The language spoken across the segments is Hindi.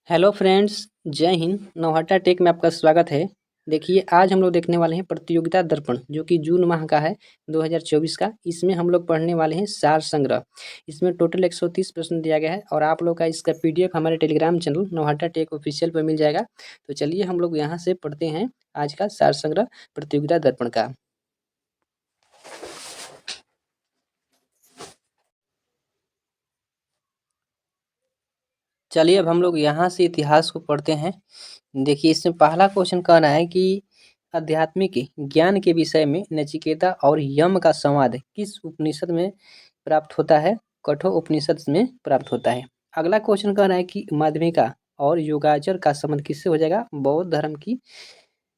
हेलो फ्रेंड्स, जय हिंद। नौहट्टा टेक में आपका स्वागत है। देखिए, आज हम लोग देखने वाले हैं प्रतियोगिता दर्पण, जो कि जून माह का है 2024 का। इसमें हम लोग पढ़ने वाले हैं सार संग्रह। इसमें टोटल 130 प्रश्न दिया गया है और आप लोग का इसका पीडीएफ हमारे Telegram channel Nauhatta tech official पर मिल जाएगा। तो चलिए हम लोग यहाँ से पढ़ते हैं आज का सार संग्रह प्रतियोगिता दर्पण का। चलिए अब हम लोग यहाँ से इतिहास को पढ़ते हैं। देखिए, इसमें पहला क्वेश्चन कह रहा है कि आध्यात्मिक ज्ञान के विषय में नचिकेता और यम का संवाद किस उपनिषद में प्राप्त होता है? कठोर उपनिषद में प्राप्त होता है। अगला क्वेश्चन कह रहा है कि माध्यमिका और योगाचर का संबंध किससे हो जाएगा? बौद्ध धर्म की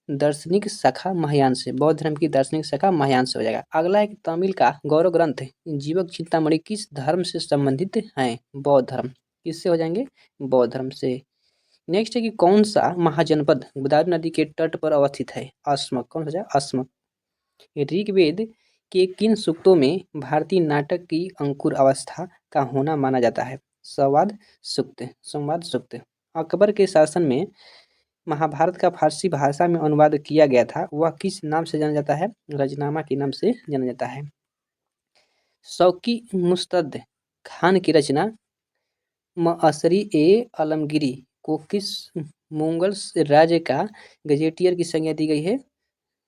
दार्शनिक शाखा महायान से। बौद्ध धर्म की दार्शनिक शाखा महायान से हो जाएगा। अगला है कि तमिल का गौरव ग्रंथ जीवक चिंतामणि किस धर्म से संबंधित है? बौद्ध धर्म। किससे हो जाएंगे? बौद्ध धर्म से। नेक्स्ट है कि कौन सा महाजनपद गोदावरी नदी के तट पर अवस्थित है? अस्मक। कौन सा? अस्मक। ऋग्वेद के किन सूक्तों में भारतीय नाटक की अंकुर अवस्था का होना माना जाता है? संवाद सूक्त। संवाद सूक्त। अकबर के शासन में महाभारत का फारसी भाषा में अनुवाद किया गया था, वह किस नाम से जाना जाता है? रजनामा के नाम से जाना जाता है। शौकी मुस्तद खान की रचना मअसरी ए आलमगीरी को किस मुगल राज्य का गजेटियर की संज्ञा दी गई है?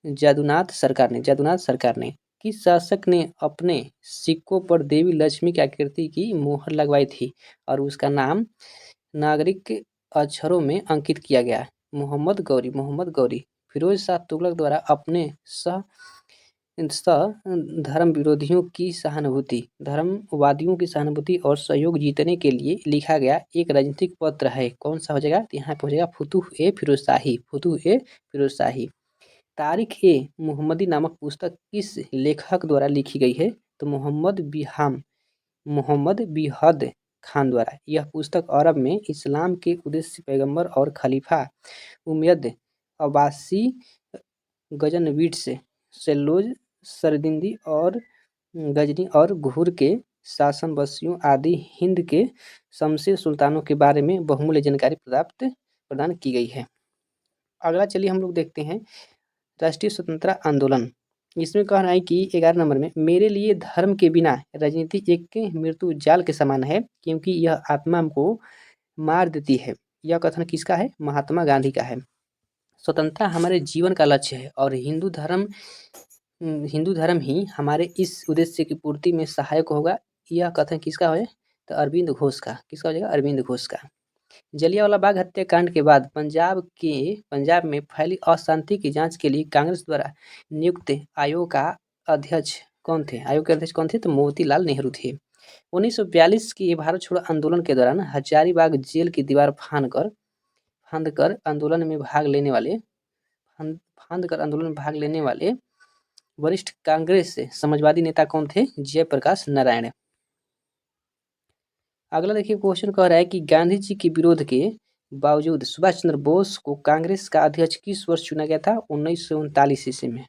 जादूनाथ सरकार ने। जादूनाथ सरकार ने। किस शासक ने अपने सिक्कों पर देवी लक्ष्मी की आकृति की मोहर लगवाई थी और उसका नाम नागरिक अक्षरों में अंकित किया गया? मोहम्मद गौरी। मोहम्मद गौरी। फिरोज शाह तुगलक द्वारा अपने धर्म विरोधियों की सहानुभूति, धर्मवादियों की सहानुभूति और सहयोग जीतने के लिए लिखा गया एक राजनीतिक पत्र है। कौन सा हो जाएगा? तो यहाँ पे हो जाएगा फुतूह ए फिरोज शाही। फुतूह ए फिरोज शाही। तारिख ए मुहम्मदी नामक पुस्तक किस लेखक द्वारा लिखी गई है? तो मोहम्मद बिहद खान द्वारा। यह पुस्तक अरब में इस्लाम के उद्देश्य पैगंबर और खलीफा उमय्यद अब्बासी गजनविड्स सेल्लूज सरदिंदी और गजनी और घुर के शासन बसियों आदि हिंद के शमशेर सुल्तानों के बारे में बहुमूल्य जानकारी प्रदान की गई है। अगला चलिए हम लोग देखते हैं राष्ट्रीय स्वतंत्रता आंदोलन। इसमें कह रहा है कि 11 नंबर में, मेरे लिए धर्म के बिना राजनीति एक मृत्यु जाल के समान है क्योंकि यह आत्मा को मार देती है। यह कथन किसका है? महात्मा गांधी का है। स्वतंत्रता हमारे जीवन का लक्ष्य है और हिंदू धर्म ही हमारे इस उद्देश्य की पूर्ति में सहायक होगा। यह कथन किसका है? तो अरविंद घोष का। किसका हो जाएगा? अरविंद घोष का। जलियांवाला बाग हत्याकांड के बाद पंजाब में फैली अशांति की जांच के लिए कांग्रेस द्वारा नियुक्त आयोग का अध्यक्ष कौन थे? आयोग के अध्यक्ष कौन थे? तो मोतीलाल नेहरू थे। 1942 के भारत छोड़ो आंदोलन के दौरान हजारीबाग जेल की दीवार फांदकर आंदोलन में भाग लेने वाले वरिष्ठ कांग्रेस समाजवादी नेता कौन थे? जयप्रकाश नारायण। अगला देखिए, क्वेश्चन कह रहा है कि गांधी जी के विरोध के बावजूद सुभाष चंद्र बोस को कांग्रेस का अध्यक्ष किस वर्ष चुना गया था? 1939 ईस्वी में।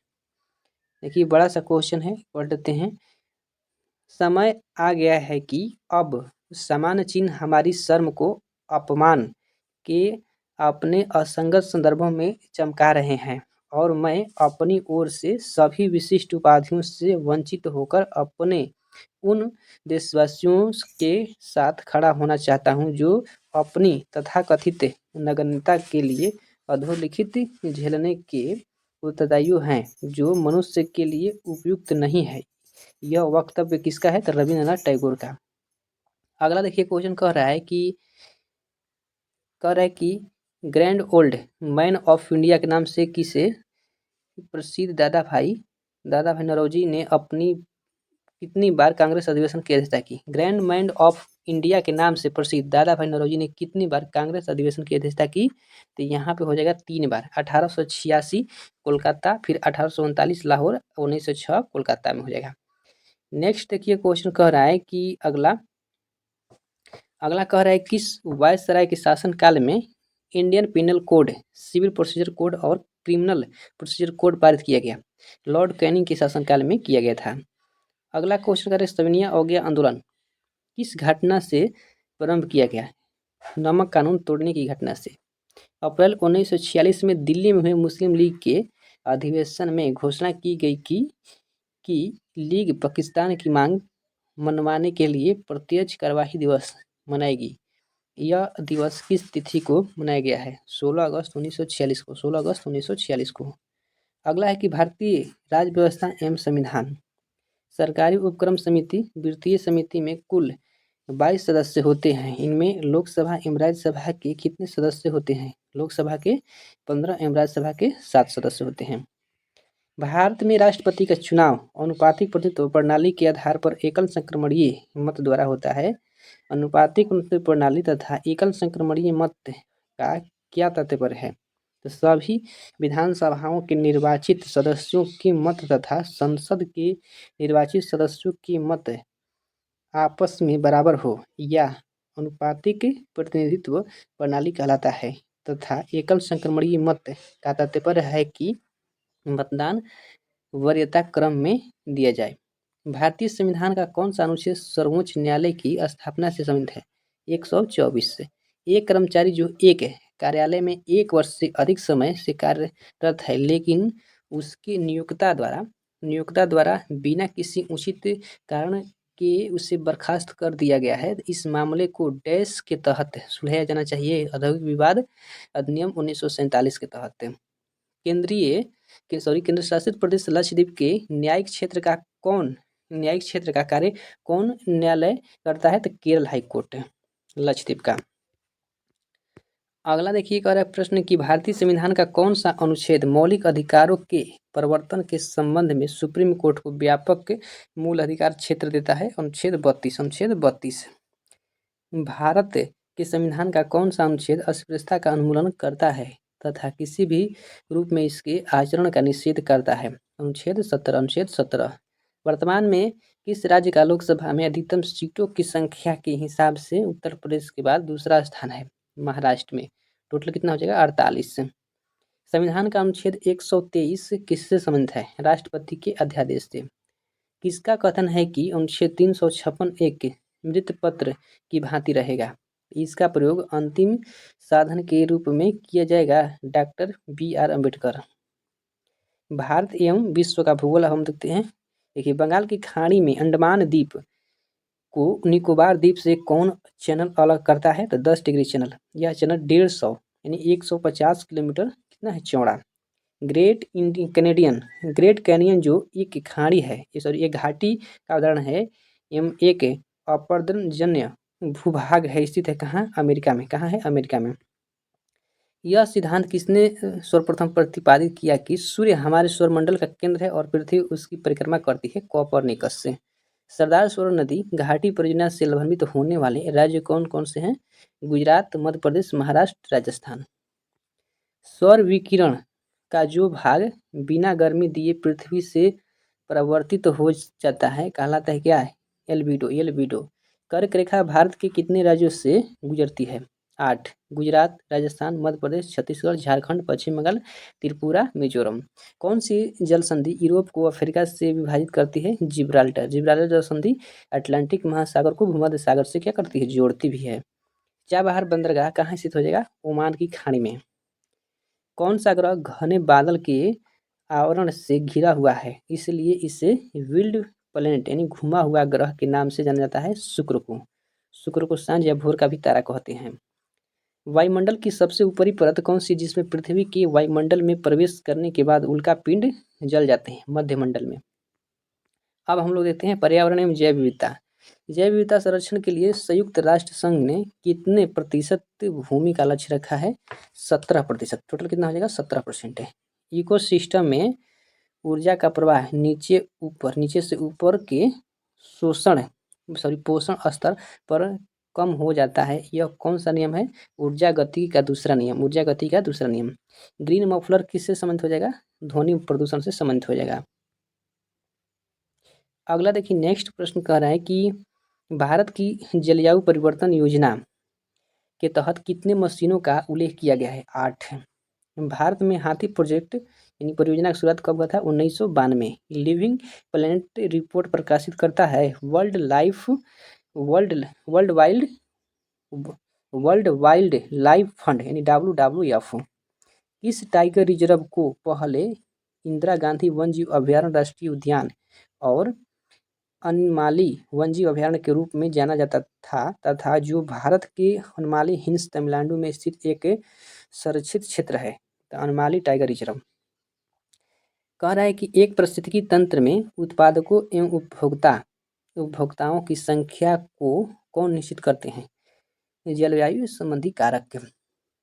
देखिए, बड़ा सा क्वेश्चन है, पढ़ लेते हैं। समय आ गया है कि अब समान चिन्ह हमारी शर्म को अपमान के अपने असंगत संदर्भों में चमका रहे हैं और मैं अपनी ओर से सभी विशिष्ट उपाधियों से वंचित होकर अपने उन देशवासियों के साथ खड़ा होना चाहता हूं जो अपनी तथाकथित नगण्यता के लिए अधोलिखित झेलने के उत्तरदायी हैं, जो मनुष्य के लिए उपयुक्त नहीं है। यह वक्तव्य किसका है? तो रविन्द्रनाथ टैगोर का। अगला देखिए, क्वेश्चन कह रहा है कि grand old man of India के नाम से किसे प्रसिद्ध दादा भाई नौरोजी ने अपनी कितनी बार कांग्रेस अधिवेशन की अध्यक्षता की? ग्रैंड मैन ऑफ इंडिया के नाम से प्रसिद्ध दादा भाई नौरोजी ने कितनी बार कांग्रेस अधिवेशन की अध्यक्षता की? तो यहाँ पे हो जाएगा 3 बार। 1886 कोलकाता, फिर 1839 लाहौर, 1906 कोलकाता में हो जाएगा। नेक्स्ट देखिए, क्वेश्चन कह रहा है कि अगला कह रहा है किस वायसराय के शासन काल में Indian penal code, civil procedure code और क्रिमिनल प्रोसीजर कोड पारित किया गया? लॉर्ड कैनिंग के शासनकाल में किया गया था। अगला क्वेश्चन करें, सविनिया अवज्ञा आंदोलन किस घटना से प्रारंभ किया गया? नमक कानून तोड़ने की घटना से। अप्रैल 1946 में दिल्ली में हुए मुस्लिम लीग के अधिवेशन में घोषणा की गई कि लीग पाकिस्तान की मांग मनवाने के लिए प्रत्यक्ष कार्यवाही दिवस मनाएगी। यह दिवस किस तिथि को मनाया गया है? 16 अगस्त 1946 को। 16 अगस्त 1946 को। अगला है कि भारतीय राज्य व्यवस्था एवं संविधान। सरकारी उपक्रम समिति वित्तीय समिति में कुल 22 सदस्य होते हैं। इनमें लोकसभा एवं राज्यसभा के कितने सदस्य होते हैं? लोकसभा के 15 एवं राज्यसभा के 7 सदस्य होते हैं। भारत में राष्ट्रपति का चुनाव अनुपातिक प्रतिनिधित्व प्रणाली के आधार पर एकल संक्रमणीय मत द्वारा होता है। अनुपातिक प्रतिनिधित्व प्रणाली तथा एकल संक्रमणीय मत का क्या तात्पर्य है? तो सभी विधानसभाओं के निर्वाचित सदस्यों के मत तथा संसद के निर्वाचित सदस्यों के मत आपस में बराबर हो या अनुपातिक प्रतिनिधित्व प्रणाली कहलाता है। तथा एकल संक्रमणीय मत का तात्पर्य है कि मतदान वरीयता क्रम में दिया जाए। भारतीय संविधान का कौन सा अनुच्छेद सर्वोच्च न्यायालय की स्थापना से संबंधित है? 124 से। एक कर्मचारी जो एक कार्यालय में 1 वर्ष से अधिक समय से कार्यरत है लेकिन उसकी नियोक्ता द्वारा बिना किसी उचित कारण के उसे बर्खास्त कर दिया गया है, इस मामले को डैश के तहत सुलझाया जाना चाहिए। औद्योगिक विवाद अधिनियम 1947 के तहत। केंद्र शासित प्रदेश लक्षद्वीप के न्यायिक क्षेत्र का कार्य कौन न्यायालय करता है? तो केरल हाई कोर्ट लक्षद्वीप का। अगला देखिए कह रहा है प्रश्न कि भारतीय संविधान का कौन सा अनुच्छेद मौलिक अधिकारों के प्रवर्तन के संबंध में सुप्रीम कोर्ट को व्यापक मूल अधिकार क्षेत्र देता है? अनुच्छेद 32। भारत के संविधान का कौन सा अनुच्छेद अस्पृश्यता का उन्मूलन करता है तथा किसी भी रूप में इसके आचरण का निषेध करता है? अनुच्छेद 17। वर्तमान में किस राज्य का लोकसभा में अधिकतम सीटों की संख्या के हिसाब से उत्तर प्रदेश के बाद दूसरा स्थान है? महाराष्ट्र में। टोटल कितना हो जाएगा? 48। संविधान का अनुच्छेद 123 किससे संबंधित है? राष्ट्रपति के अध्यादेश से। किसका कथन है कि अनुच्छेद 356 एक मृत पत्र की भांति रहेगा? इसका प्रयोग अंतिम साधन के रूप में किया जाएगा। Doctor BR Ambedkar. भारत एवं विश्व का भूगोल हम देखते हैं। देखिए बंगाल की खाड़ी में अंडमान द्वीप को निकोबार द्वीप से कौन चैनल अलग करता है? तो 10 डिग्री चैनल। यह चैनल 150 यानी 150 किलोमीटर कितना है? चौड़ा। ग्रेट कैनियन जो एक खाड़ी है, एक घाटी का उदाहरण है एवं एक अपरदनजन्य भूभाग है, स्थित है कहाँ? अमेरिका में। कहाँ है? अमेरिका में। यह सिद्धांत किसने सर्वप्रथम प्रतिपादित किया कि सूर्य हमारे सौरमंडल का केंद्र है और पृथ्वी उसकी परिक्रमा करती है? कोपरनिकस से। सरदार सरोवर नदी घाटी परियोजना से लाभान्वित होने वाले राज्य कौन कौन से हैं? गुजरात, मध्य प्रदेश, महाराष्ट्र, राजस्थान। सौर विकिरण का जो भाग बिना गर्मी दिए पृथ्वी से परावर्तित हो जाता है कहलाता है क्या? एल्बिडो। कर्क रेखा भारत के कितने राज्यों से गुजरती है? 8। गुजरात, राजस्थान, मध्य प्रदेश, छत्तीसगढ़, झारखंड, पश्चिम बंगाल, त्रिपुरा, मिजोरम। कौन सी जल संधि यूरोप को अफ्रीका से विभाजित करती है? जिब्राल्टर जल संधि अटलांटिक महासागर को भूमध्य सागर से क्या करती है? जोड़ती भी है। चाबहार बंदरगाह कहाँ स्थित हो जाएगा? ओमान की खाड़ी में। कौन सा ग्रह घने बादल के आवरण से घिरा हुआ है, इसलिए इसे विल्ड प्लैनेट यानी घुमा हुआ ग्रह के नाम से जाना जाता है? शुक्र को सांझ या भोर का भी तारा कहते हैं। वायुमंडल की सबसे ऊपरी परत कौन सी जिसमें पृथ्वी के वायुमंडल में प्रवेश करने के बाद उल्का पिंड जल जाते हैं? मध्यमंडल में। अब हम लोग देखते हैं पर्यावरण एवं जैव विविधता। जैव विविधता संरक्षण के लिए संयुक्त राष्ट्र संघ ने कितने प्रतिशत भूमि का लक्ष्य रखा है? 17%। टोटल कितना हो जाएगा? 17% है। इकोसिस्टम में ऊर्जा का प्रवाह नीचे से ऊपर के पोषण स्तर पर कम हो जाता है। यह कौन सा नियम है? ऊर्जा गति का दूसरा नियम। ग्रीन मफलर किससे संबंधित हो जाएगा? ध्वनि प्रदूषण से संबंधित हो जाएगा। अगला देखिए नेक्स्ट प्रश्न कह रहा है कि भारत की जलवायु परिवर्तन योजना के तहत कितने मशीनों का उल्लेख किया गया है? 8। भारत में हाथी प्रोजेक्ट यानी परियोजना की शुरुआत कब हुआ था? 1992। लिविंग प्लैनेट रिपोर्ट प्रकाशित करता है world world wild life fund यानी WWF इस टाइगर रिजर्व को पहले इंदिरा गांधी वन्यजीव अभयारण्य राष्ट्रीय उद्यान और अनमाली वन्यजीव अभयारण्य के रूप में जाना जाता था तथा जो भारत के अनमाली हिल्स तमिलनाडु में स्थित एक संरक्षित क्षेत्र है। अनमाली टाइगर रिजर्व कह रहा है कि एक पारिस्थितिकी तंत्र में उत्पादकों एवं उपभोक्ताओं की संख्या को कौन निश्चित करते हैं? जलवायु संबंधी कारक।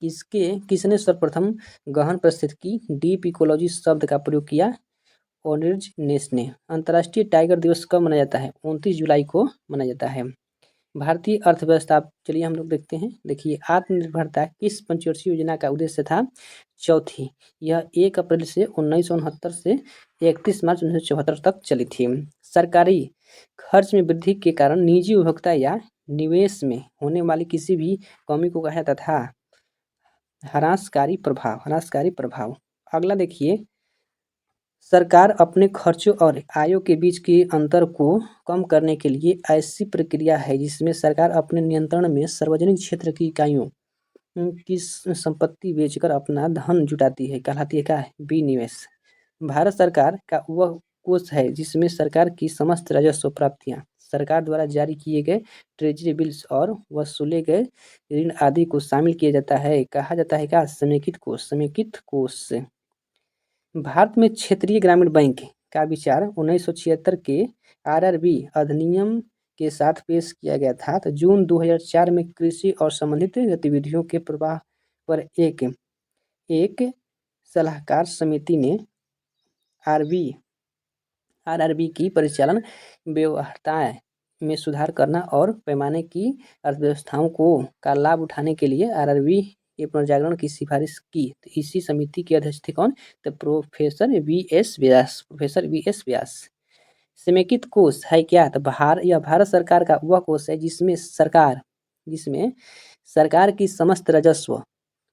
किसने सर्वप्रथम गहन पारिस्थितिकी डीप इकोलॉजी शब्द का प्रयोग किया? ऑनरिज नेस ने। अंतर्राष्ट्रीय टाइगर दिवस कब मनाया जाता है? 29 जुलाई को मनाया जाता है। भारतीय अर्थव्यवस्था, चलिए हम लोग देखते हैं। देखिए, आत्मनिर्भरता किस पंचवर्षीय योजना का उद्देश्य था? चौथी। यह 1 अप्रैल से 1969 से 31 मार्च 1974 तक चली थी। सरकारी खर्च में वृद्धि के कारण निजी उपभोक्ता या निवेश में होने वाली किसी भी कमी को कहा जाता था ह्रासकारी प्रभाव। अगला देखिए, सरकार अपने खर्चों और आयों के बीच के अंतर को कम करने के लिए ऐसी प्रक्रिया है जिसमें सरकार अपने नियंत्रण में सार्वजनिक क्षेत्र की इकाइयों की संपत्ति बेचकर अपना धन जुटाती है, कहलाती है क्या? विनिवेश। भारत सरकार का वह कोष है जिसमें सरकार की समस्त राजस्व प्राप्तियां सरकार द्वारा जारी किए गए ट्रेजरी बिल्स और वसूले गए ऋण आदि को शामिल किया जाता है, कहा जाता है क्या? समेकित कोष। भारत में क्षेत्रीय ग्रामीण बैंक का विचार 1976 के RRB अधिनियम के साथ पेश किया गया था। तो जून 2004 में कृषि और संबंधित गतिविधियों के प्रवाह पर एक सलाहकार समिति ने RRB की परिचालन व्यवहार्यता में सुधार करना और पैमाने की अर्थव्यवस्थाओं का लाभ उठाने के लिए RRB के पुनर्जागरण की सिफारिश की। तो इसी समिति के अध्यक्ष थे कौन? तो प्रोफेसर वी.एस. व्यास। समेकित कोष है क्या? तो यह भारत सरकार का वह कोष है जिसमें सरकार की समस्त राजस्व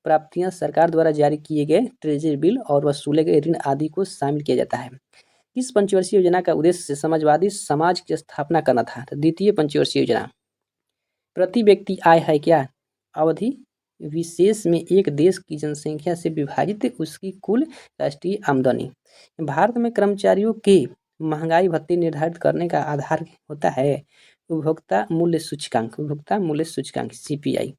प्राप्तियां सरकार द्वारा जारी किए गए ट्रेजरी बिल और वसूले गए ऋण आदि को शामिल किया जाता है। किस पंचवर्षीय योजना का उद्देश्य समाजवादी समाज की स्थापना करना था? तो द्वितीय पंचवर्षीय योजना। प्रति व्यक्ति आय है क्या? अवधि विशेष में एक देश की जनसंख्या से विभाजित उसकी कुल राष्ट्रीय आमदनी। भारत में कर्मचारियों के महंगाई भत्ते निर्धारित करने का आधार होता है उपभोक्ता मूल्य सूचकांक CPI।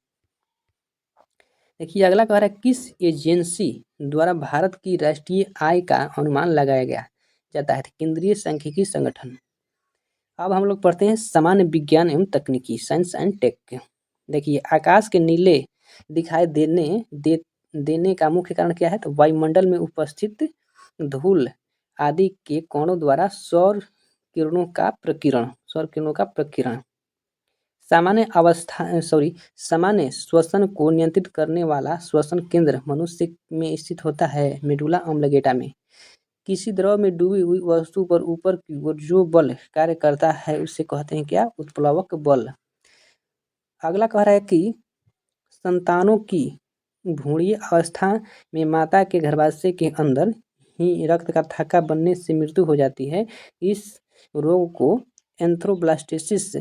देखिए, अगला कह रहा है किस एजेंसी द्वारा भारत की राष्ट्रीय आय का अनुमान लगाया जाता है? केंद्रीय सांख्यिकी संगठन। अब हम लोग पढ़ते हैं सामान्य विज्ञान एवं तकनीकी, साइंस एंड टेक। देखिए, आकाश के नीले दिखाई देने का मुख्य कारण क्या है? तो वायुमंडल में उपस्थित धूल आदि के कणों द्वारा सौर किरणों का प्रकीर्णन। सामान्य श्वसन को नियंत्रित करने वाला श्वसन केंद्र मनुष्य में स्थित होता है मेडुला ऑब्लिंगेटा में। किसी द्रव में डूबी हुई वस्तु पर ऊपर की ओर जो बल कार्य करता है उसे कहते हैं क्या? उत्प्लवक बल। अगला कह रहा है कि संतानों की भ्रूणीय अवस्था में माता के गर्भाशय के अंदर ही रक्त का थक्का बनने से मृत्यु हो जाती है। इस रोग को एंथ्रोब्लास्टोसिस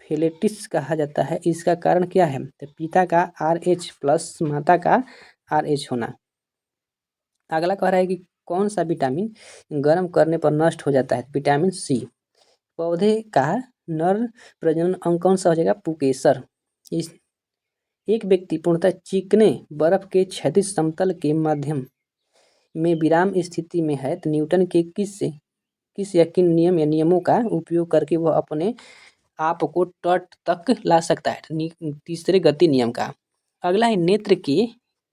फेलेटिस कहा जाता है। इसका कारण क्या है? तो पिता का RH प्लस माता का RH होना। अगला कह रहा है कि कौन सा विटामिन गर्म करने पर नष्ट हो जाता है? Vitamin C। पौधे का नर प्रजनन अंग कौन सा हो जाएगा? पुकेसर। एक व्यक्ति पूर्णतः चिकने बर्फ के क्षैतिज समतल के माध्यम में विराम स्थिति में है तो न्यूटन के किस या किन नियम या नियमों का उपयोग करके वह अपने आप को तट तक ला सकता है? तीसरे गति नियम का। अगला है नेत्र के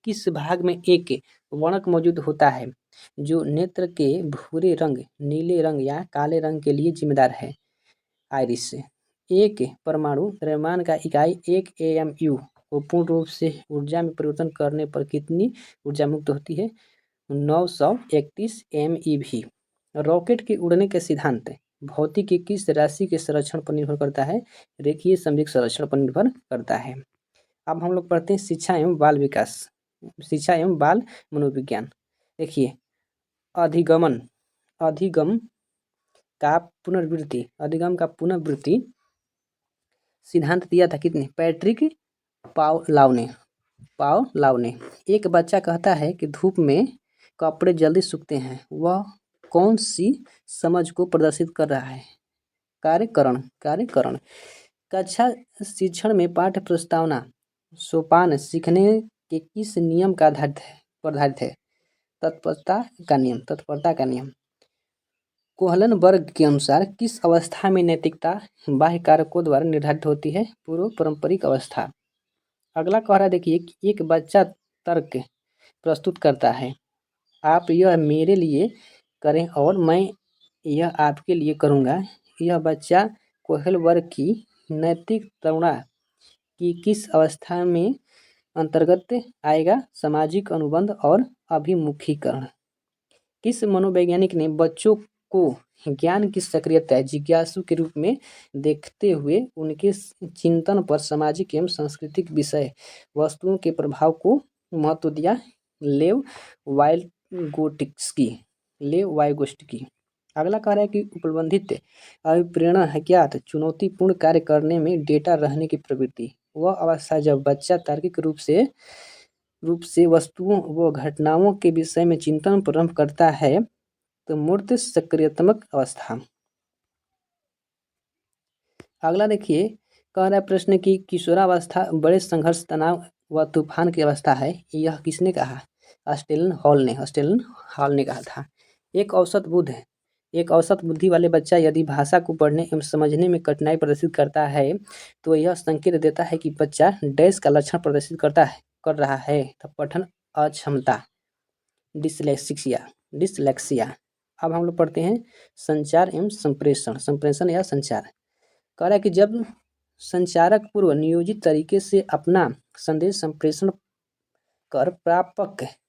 किस भाग में एक वर्णक मौजूद होता है जो नेत्र के भूरे रंग, नीले रंग या काले रंग के लिए जिम्मेदार है? आइरिस। एक परमाणु द्रव्यमान का इकाई 1 AMU को पूर्ण रूप से ऊर्जा में परिवर्तन करने पर कितनी ऊर्जा मुक्त होती है? 931 MeV। रॉकेट के उड़ने के सिद्धांत भौतिक की किस राशि के संरक्षण पर निर्भर करता है? रेखीय संवेग संरक्षण पर निर्भर करता है। अब हम लोग पढ़ते हैं शिक्षा एवं बाल मनोविज्ञान। देखिए, अधिगम का पुनरावृत्ति सिद्धांत दिया था कितने? पैट्रिक पावलावने पावलावने एक बच्चा कहता है कि धूप में कपड़े जल्दी सूखते हैं। वह कौन सी समझ को प्रदर्शित कर रहा है? कार्यकरण कार्यकरण कक्षा शिक्षण में पाठ्य प्रस्तावना सोपान सीखने के किस नियम का आधारित है? तत्परता का नियम। कोहलन वर्ग के अनुसार किस अवस्था में नैतिकता बाह्य कारकों द्वारा निर्धारित होती है? पूर्व पारंपरिक अवस्था। अगला कह रहा है, देखिए कि एक बच्चा तर्क प्रस्तुत करता है। आप यह मेरे लिए करें और मैं यह आपके लिए करूँगा। यह बच्चा कोहल वर्ग की नैतिक तरुणा की किस अवस्था में अंतर्गत आएगा? सामाजिक अनुबंध और अभिमुखीकरण। किस मनोवैज्ञानिक ने बच्चों को ज्ञान की सक्रियता जिज्ञासु के रूप में देखते हुए उनके चिंतन पर सामाजिक एवं सांस्कृतिक विषय वस्तुओं के प्रभाव को महत्व दिया? लेव वाइगोट्स्की। अगला कह रहा है कि उपलब्धित अभिप्रेरणा है क्या? तो चुनौतीपूर्ण कार्य करने में डेटा रहने की प्रवृत्ति। वह अवस्था जब बच्चा तार्किक रूप से वस्तुओं व घटनाओं के विषय में चिंतन प्रारंभ करता है, तो मूर्त सक्रियात्मक अवस्था। अगला देखिए, कह रहा है प्रश्न की किशोरावस्था बड़े संघर्ष, तनाव व तूफान की अवस्था है। यह किसने कहा? ऑस्टेलन हॉल ने कहा था। एक औसत बुद्धि वाले बच्चा यदि भाषा को पढ़ने एवं समझने में कठिनाई प्रदर्शित करता है, तो यह संकेत देता है कि बच्चा डैश का लक्षण प्रदर्शित कर रहा है। तो पठन अक्षमता, डिसलेक्सिया। अब हम लोग पढ़ते हैं संचार एवं संप्रेषण या संचार। कह रहा है कि जब संचारक पूर्व नियोजित तरीके से अपना संदेश संप्रेषण कर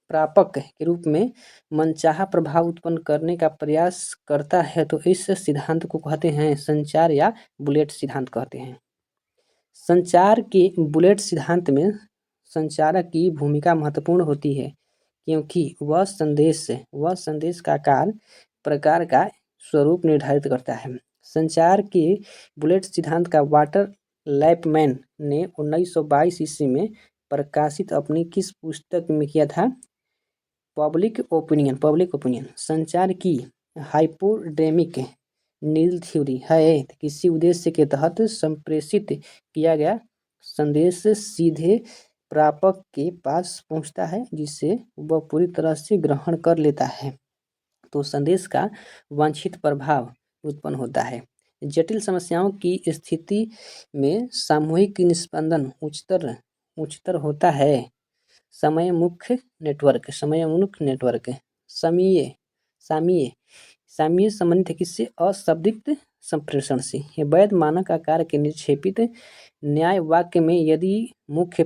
प्रापक के रूप में मनचाहा प्रभाव उत्पन्न करने का प्रयास करता है, तो इस सिद्धांत को कहते हैं संचार या बुलेट सिद्धांत कहते हैं। संचार के बुलेट सिद्धांत में संचारक की भूमिका महत्वपूर्ण होती है, क्योंकि वह संदेश का आकार, प्रकार का स्वरूप निर्धारित करता है। संचार के बुलेट सिद्धांत का वाटर लैपमैन ने 1922 ईस्वी में प्रकाशित अपनी किस पुस्तक में किया था? Public opinion. संचार की हाइपोड्रेमिक नील थ्योरी है। किसी उद्देश्य के तहत संप्रेषित किया गया संदेश सीधे प्रापक के पास पहुंचता है, जिसे वह पूरी तरह से ग्रहण कर लेता है, तो संदेश का वांछित प्रभाव उत्पन्न होता है। जटिल समस्याओं की स्थिति में सामूहिक निस्पंदन उच्चतर होता है। समयोन्मुख नेटवर्क। सामीय संबंधित है किससे? अशब्दित संप्रेषण से। वैध मानक आकार के निक्षेपित न्याय वाक्य में यदि मुख्य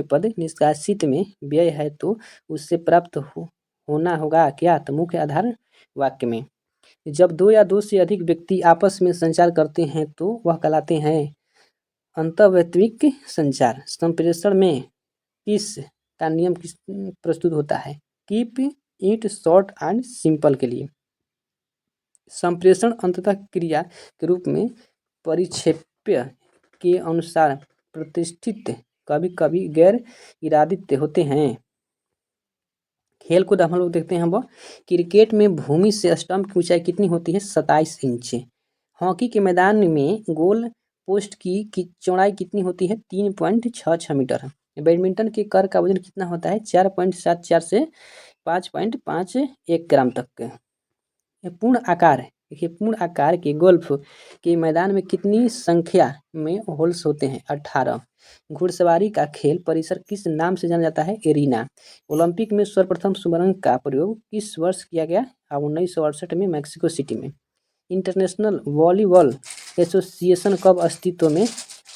पद निष्कासित में व्यय है, तो उससे प्राप्त होना होगा क्या? तो मुख्य आधार वाक्य में। जब दो या दो से अधिक व्यक्ति आपस में संचार करते हैं, तो वह कहलाते हैं अंतर्वैयक्तिक संचार। संप्रेषण में किस का नियम प्रस्तुत होता है? Keep it short and simple के लिए। संप्रेषण अंततः क्रिया के रूप में परिक्षेप्य के अनुसार प्रतिष्ठित, कभी कभी गैर इरादित होते हैं। खेल कूद हम लोग देखते हैं। वह क्रिकेट में भूमि से स्टंप की ऊंचाई कितनी होती है? 27 इंच। हॉकी के मैदान में गोल पोस्ट की चौड़ाई कितनी होती है? 3.66 मीटर। बैडमिंटन के कर का वजन कितना होता है? 4.74 से 5.51 ग्राम तक। पूर्ण आकार के गोल्फ के मैदान में कितनी संख्या में होल्स होते हैं? 18। घुड़सवारी का खेल परिसर किस नाम से जाना जाता है? एरिना। ओलंपिक में सर्वप्रथम स्वर्ण का प्रयोग किस वर्ष किया गया? 1968 में मैक्सिको सिटी में। इंटरनेशनल वॉलीबॉल एसोसिएशन कब अस्तित्व में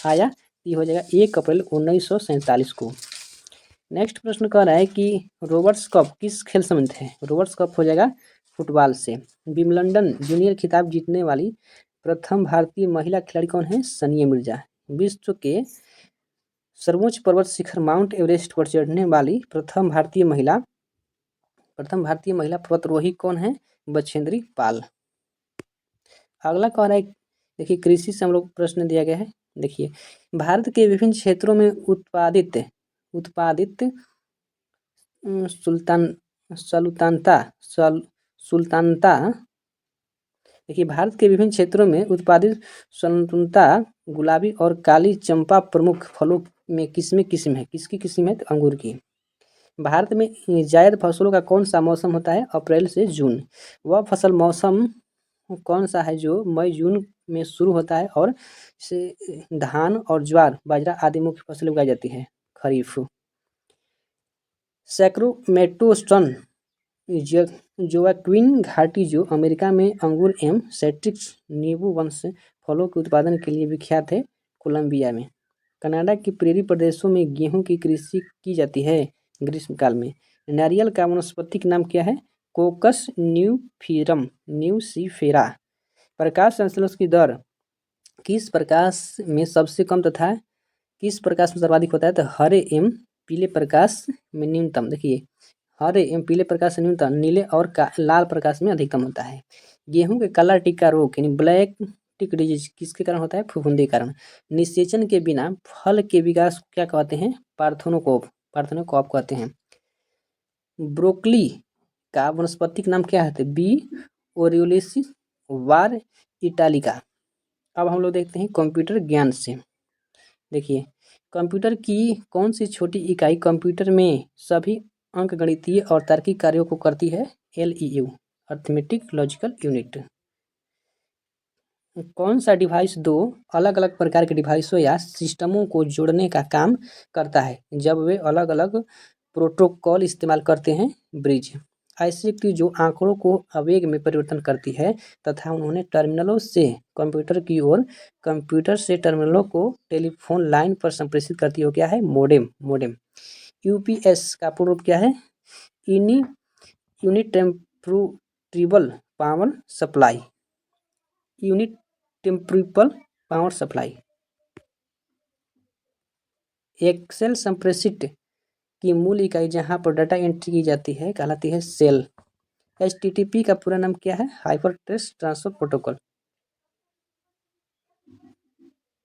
आया? ये हो जाएगा 1 अप्रैल 1947 को। नेक्स्ट प्रश्न कह रहा है कि रोबर्ट्स कप किस खेल संबंधित है? रोबर्ट्स कप हो जाएगा फुटबॉल से। विंबलडन जूनियर खिताब जीतने वाली प्रथम भारतीय महिला खिलाड़ी कौन है? सानिया मिर्जा। विश्व के सर्वोच्च पर्वत शिखर माउंट एवरेस्ट पर चढ़ने वाली प्रथम भारतीय महिला पर्वतारोही कौन है? बछेंद्री पाल। अगला कह रहा है, देखिए कृषि से हम लोग प्रश्न दिया गया है। देखिए, भारत के विभिन्न क्षेत्रों में उत्पादित सुल्तान सुल्तानता सुल्तानता देखिए, भारत के विभिन्न क्षेत्रों में उत्पादित सुल्तानता गुलाबी और काली चंपा प्रमुख फलों में किस्म है। किसकी किस्म है? तो अंगूर की। भारत में जायद फसलों का कौन सा मौसम होता है? अप्रैल से जून। वह फसल मौसम कौन सा है जो मई जून में शुरू होता है और से धान और ज्वार बाजरा आदि मुख्य फसलें उगाई जाती है? खरीफ। सैक्रोमेटोस्टन जोआक्विन घाटी जो अमेरिका में अंगूर एवं सिट्रस नींबू वंश फलों के उत्पादन के लिए विख्यात है, कोलंबिया में। कनाडा के प्रेरी प्रदेशों में गेहूं की कृषि की जाती है ग्रीष्मकाल में। नारियल का वानस्पतिक नाम क्या है? कोकस न्यूसीफेरा। प्रकाश संश्लेषण की दर किस प्रकाश में सबसे कम तथा किस प्रकाश में सर्वाधिक होता है? तो हरे एवं पीले प्रकाश में न्यूनतम। देखिए, हरे एवं पीले प्रकाश से न्यूनतम, नीले और लाल प्रकाश में अधिकतम होता है। गेहूं के काला टिक्का रोग यानी ब्लैक टिक डिजीज किसके कारण होता है? फफूंदी के कारण। निषेचन के बिना फल के विकास को क्या कहते हैं? पार्थेनोकॉप कहते हैं। ब्रोकली का वनस्पतिक नाम क्या है? बी ओरियोलिस वार इटालिका। अब हम लोग देखते हैं कंप्यूटर ज्ञान से। देखिए, कंप्यूटर की कौन सी छोटी इकाई कंप्यूटर में सभी अंकगणितीय और तार्किक कार्यों को करती है? LEU arithmetic logical unit. कौन सा डिवाइस दो अलग अलग प्रकार के डिवाइसों या सिस्टमों को जोड़ने का काम करता है जब वे अलग अलग प्रोटोकॉल इस्तेमाल करते हैं? ब्रिज। ऐसी युक्ति जो आंकड़ों को आवेग में परिवर्तन करती है तथा उन्होंने टर्मिनलों से कंप्यूटर की ओर, कंप्यूटर से टर्मिनलों को टेलीफोन लाइन पर संप्रेषित करती है, क्या है? मोडेम। UPS का पूर्ण रूप क्या है? यूनिट टेम्पोरेबल पावर सप्लाई। यूनिट टेम्पोरेबल पावर सप्लाई। एक्सेल स्प्रेडशीट की मूल इकाई जहां पर डाटा एंट्री की जाती है कहलाती है सेल। HTTP का पूरा नाम क्या है? Hyper text transfer protocol.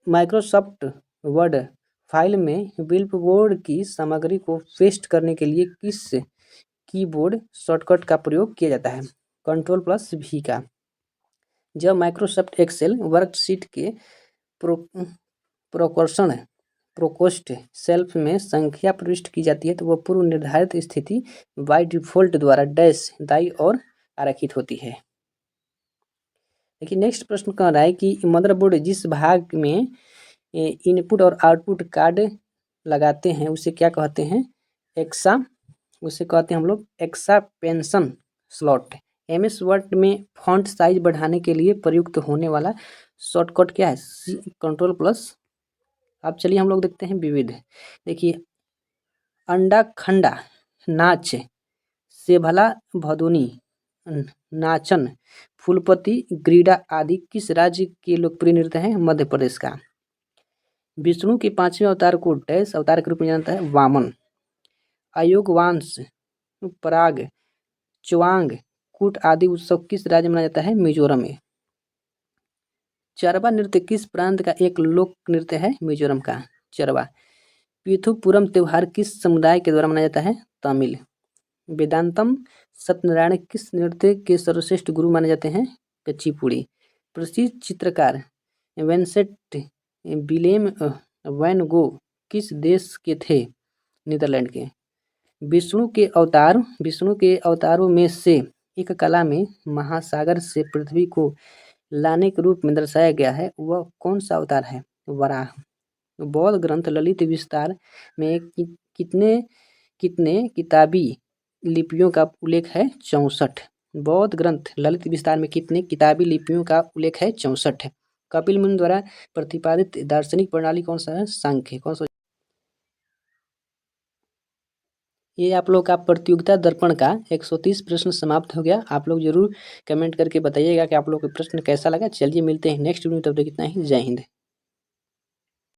Microsoft word file में बिलबोर्ड की सामग्री को पेस्ट करने के लिए किस कीबोर्ड शॉर्टकट का प्रयोग किया जाता है? Ctrl+V का। जब माइक्रोसॉफ्ट एक्सेल वर्कशीट के प्रोकोस्ट सेल्फ में संख्या प्रविष्ट की जाती है तो वह पूर्व निर्धारित स्थिति बाय डिफॉल्ट द्वारा डैश दाईं ओर आरेखित होती है। देखिए, नेक्स्ट प्रश्न कह रहा है कि मदरबोर्ड जिस भाग में इनपुट और आउटपुट कार्ड लगाते हैं उसे क्या कहते हैं? उसे कहते हैं हम लोग एक्सापेंशन स्लॉट। MS वर्ड में फॉन्ट साइज बढ़ाने के लिए प्रयुक्त होने वाला शॉर्टकट क्या है? Ctrl+। अब चलिए हम लोग देखते हैं विविध। देखिए, अंडा खंडा नाच, सेभला भदोनी नाचन, फूलपति ग्रीडा आदि किस राज्य के लोकप्रिय नृत्य हैं? मध्य प्रदेश का। विष्णु के 5वें अवतार को डैश अवतार के रूप में जानता है? वामन। अयोगवांश, पराग, च्वांग, कूट आदि उत्सव किस राज्य में मनाया जाता है? मिजोरम में। चरवा नृत्य किस प्रांत का एक लोक नृत्य है? मिजोरम का चरवा। पिथुपुरम त्योहार किस समुदाय के द्वारा मनाया जाता है? तमिल। वेदांतम सत्यनारायण किस नृत्य के सर्वश्रेष्ठ गुरु माने जाते हैं? कुचिपुड़ी। प्रसिद्ध चित्रकार वेंसेंट विलेम वैन गो किस देश के थे? नीदरलैंड के। विष्णु के अवतारों में से एक कला में महासागर से पृथ्वी को लाने के रूप में दर्शाया गया है, वह कौन सा अवतार है? वराह। बौद्ध ग्रंथ ललित विस्तार में कितने किताबी लिपियों का उल्लेख है? 64। बौद्ध ग्रंथ ललित विस्तार में कितने किताबी लिपियों का उल्लेख है? 64। कपिल मुनि द्वारा प्रतिपादित दार्शनिक प्रणाली कौन सा है? सांख्य। कौन सा? ये आप लोग का प्रतियोगिता दर्पण का 130 प्रश्न समाप्त हो गया। आप लोग जरूर कमेंट करके बताइएगा कि आप लोग को प्रश्न कैसा लगा। चलिए मिलते हैं नेक्स्ट वीडियो में, तब तक इतना ही। जय हिंद।